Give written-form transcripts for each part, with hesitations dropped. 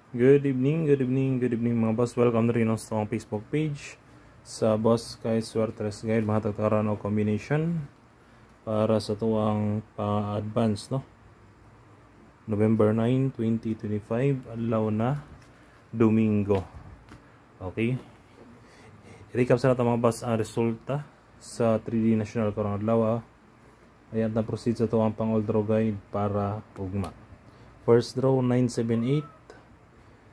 Good evening mga boss. Welcome rin sa akong Facebook page sa Boss Kay Swertres Guide. Mga tagkaroon o combination para sa tuwang pa-advance, no? November 9, 2025, adlaw na Domingo. Okay. I-recap sa natin mga boss ang resulta sa 3D National karong adlaw. Ayan na proceed sa tuwang pang-all draw guide para ugma. First draw 978.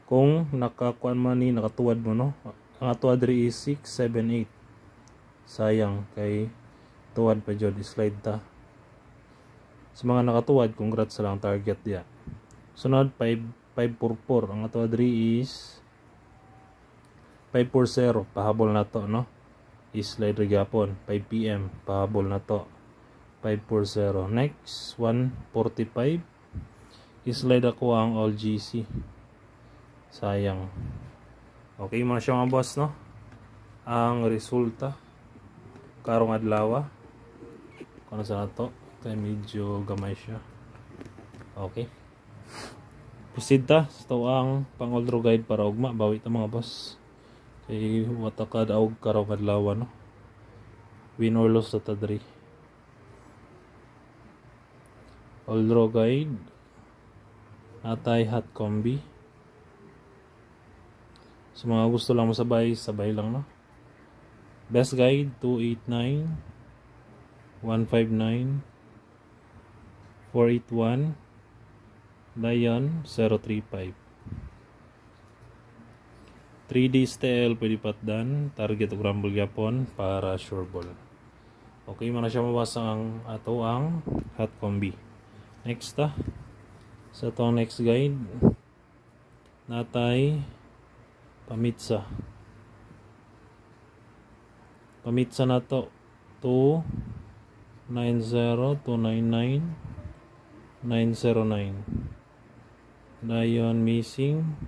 Kung nakakuan man ni nakatuwad mo, no, ang atuad diri is 678. Sayang kay tuwad pa jud, slide ta. Sa mga nakatuwad, congrats sa lang target dia. Sunod 544, ang atuad diri is 540, pahabol na to, no. I-slide ri gyapon 5 PM, pahabol na to 540. Next 145, i-slide ako ang all GC. Sayang. Okay mga siya mga boss, no? Ang resulta karong adlaw. Kung sa nato, kay medyo gamay siya. Okay. Proceed ta sa ang pang-all draw guide para ugma bawi ta mga boss. Kay watakad og karong adlaw, no? Win or loss ta diri. All draw guide. Atay hot combi. Sa mga gusto lang masabay, sabay lang, no? Best guide 289, 159, 481, Lion 035. 3D style pwede patdan, target o rumble gyapon para sure ball. Okay, mana siya mabasa ang ato ang hot combi. Next sa itong next guide natay pamitsa na to 290, 299, 909. Lion missing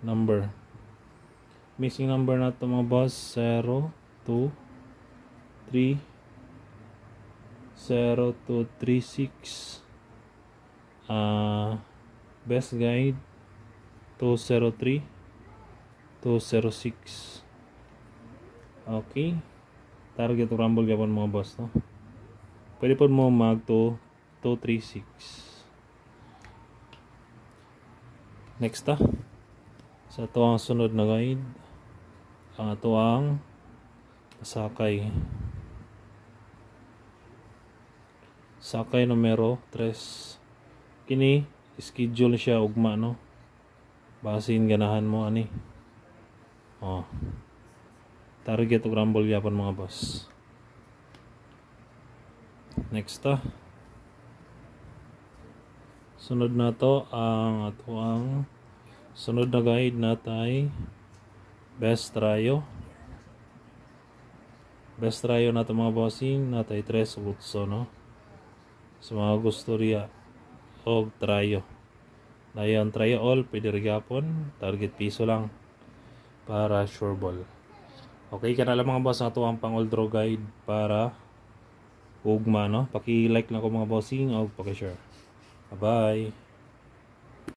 number na to mga boss 0, 2, 3, 0, 2, 3, 6. Best guide 203, 206. Okay. Target rumble gapon mga boss, no? Pwede po mo mag 236. Next sa ito ang sunod na guide, ang ito ang sakay numero 3. Kini schedule siya ugma, no? Basin ganahan mo ani. Target o rumble yapon mga boss. Next sunod na to ang ato ang sunod na guide natay best tryo na to mga bossing, natay 3 utso, no? Sa mga gusto riya og tryo, Lion tryo all pwede ri gyapon, target piso lang para sure ball. Okay, kana lang mga boss, ato ang pang-all draw guide para ugma, no? Paki-like lang ko mga bossing o paki-share. Bye-bye.